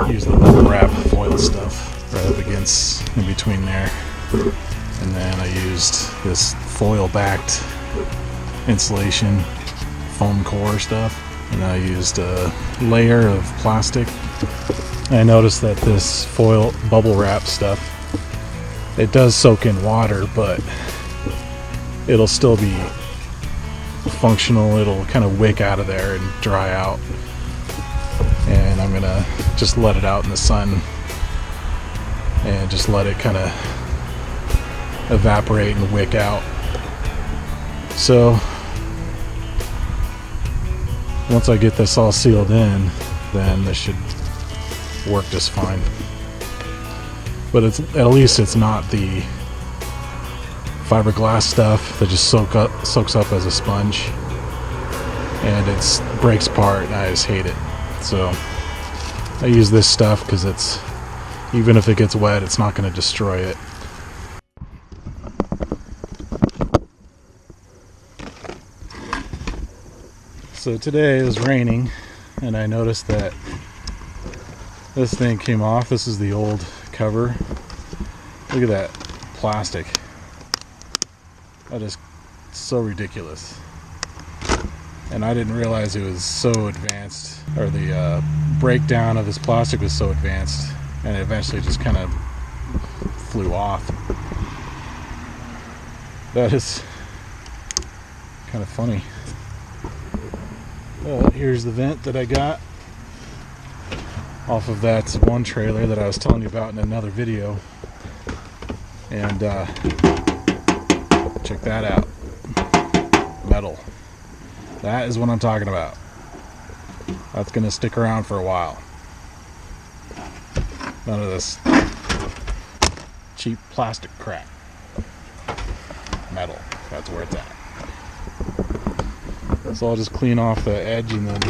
Use the bubble wrap foil stuff right up against in between there, and then I used this foil backed insulation foam core stuff, and I used a layer of plastic. I noticed that this foil bubble wrap stuff, it does soak in water, but it'll still be functional. It'll kind of wick out of there and dry out, and I'm gonna just let it out in the sun and just let it kind of evaporate and wick out. So once I get this all sealed in, then this should work just fine. But it's at least it's not the fiberglass stuff that just soaks up as a sponge, and it breaks apart, and I just hate it. So I use this stuff because it's, even if it gets wet, it's not going to destroy it. So today it was raining, and I noticed that this thing came off. This is the old cover. Look at that plastic. That is so ridiculous. And I didn't realize it was so advanced, or the breakdown of this plastic was so advanced, and it eventually just kind of flew off. That is kind of funny. Here's the vent that I got off of that one trailer that I was telling you about in another video, and check that out. Metal. That is what I'm talking about. That's going to stick around for a while. None of this cheap plastic crap. Metal. That's where it's at. So I'll just clean off the edge, and then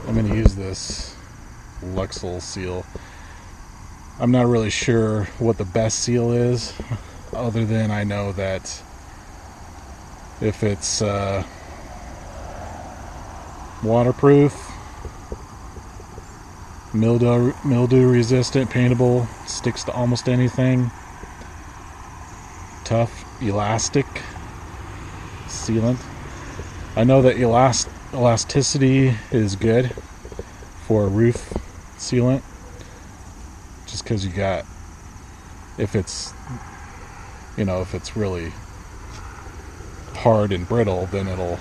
I'm going to use this Luxol seal. I'm not really sure what the best seal is, other than I know that if it's waterproof, mildew resistant, paintable, sticks to almost anything, tough, elastic sealant. I know that elasticity is good for a roof sealant, just because you got, if it's really hard and brittle, then it'll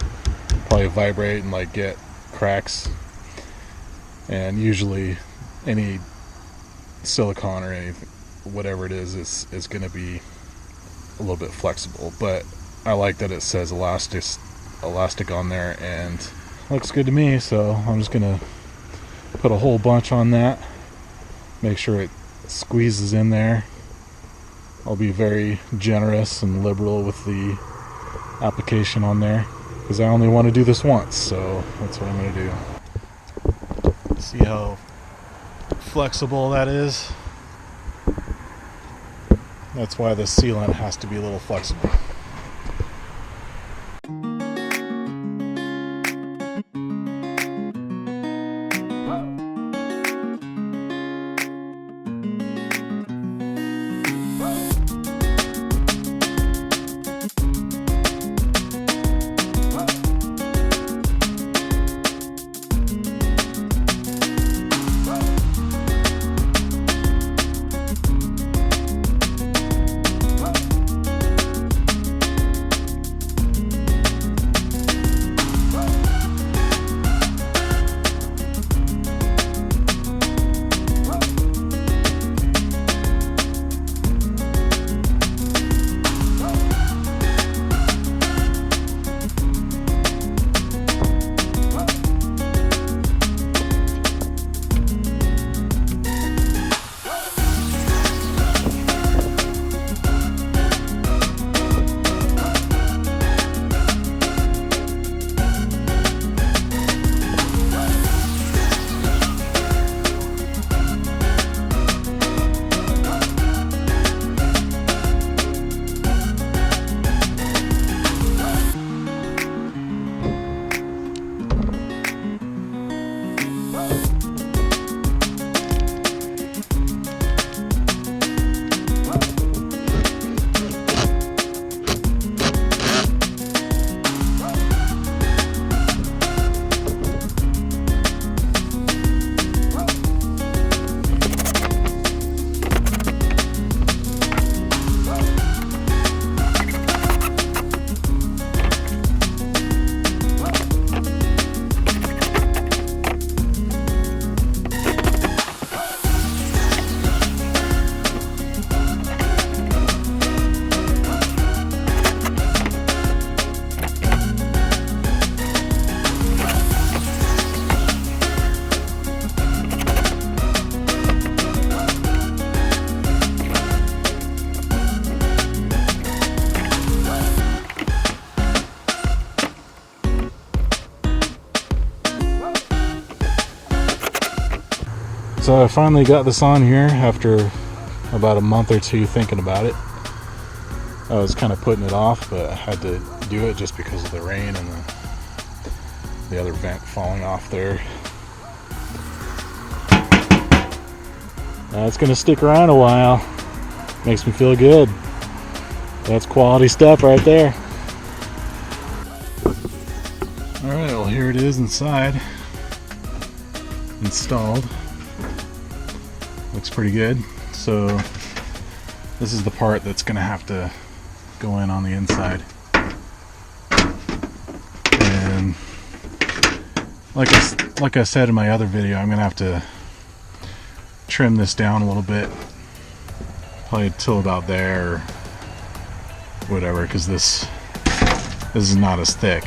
probably vibrate and like get cracks, and usually any silicone or anything, whatever it is going to be a little bit flexible. But I like that it says elastic on there, and looks good to me, so I'm just gonna put a whole bunch on that, make sure it squeezes in there. I'll be very generous and liberal with the application on there, because I only want to do this once, so that's what I'm going to do. See how flexible that is? That's why the sealant has to be a little flexible. So I finally got this on here after about a month or two thinking about it. I was kind of putting it off, but I had to do it just because of the rain and the other vent falling off there. It's going to stick around a while. Makes me feel good. That's quality stuff right there. Alright, well here it is inside. Installed. Looks pretty good. So this is the part that's going to have to go in on the inside. And like I said in my other video, I'm going to have to trim this down a little bit. Probably till about there or whatever, because this is not as thick.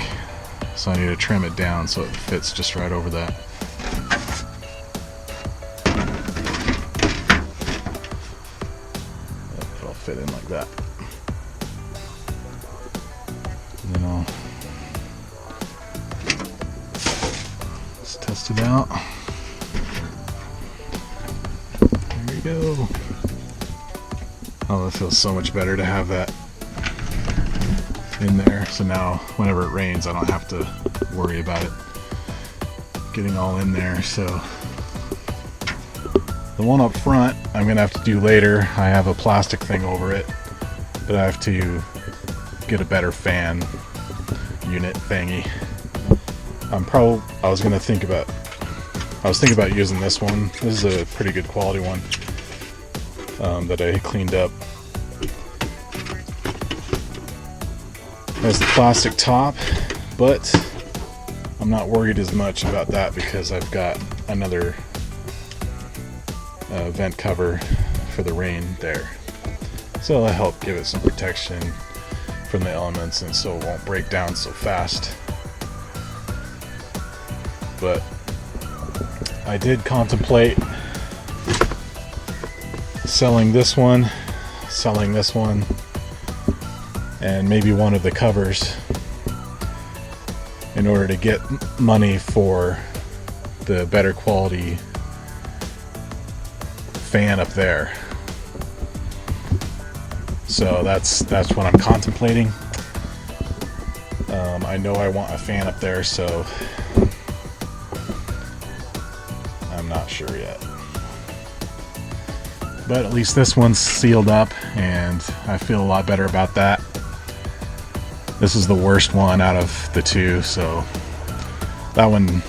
So I need to trim it down so it fits just right over that. It'll fit in like that. And then I'll just test it out. There we go. Oh, that feels so much better to have that in there. So now whenever it rains, I don't have to worry about it getting all in there. So the one up front I'm gonna have to do later. I have a plastic thing over it, but I have to get a better fan unit thingy. I was thinking about using this one. This is a pretty good quality one that I cleaned up. Has the plastic top, but I'm not worried as much about that because I've got another vent cover for the rain there. So it'll help give it some protection from the elements and so it won't break down so fast. But I did contemplate selling this one, and maybe one of the covers in order to get money for the better quality fan up there. So that's what I'm contemplating. I know I want a fan up there, so I'm not sure yet. But at least this one's sealed up and I feel a lot better about that. This is the worst one out of the two, so that one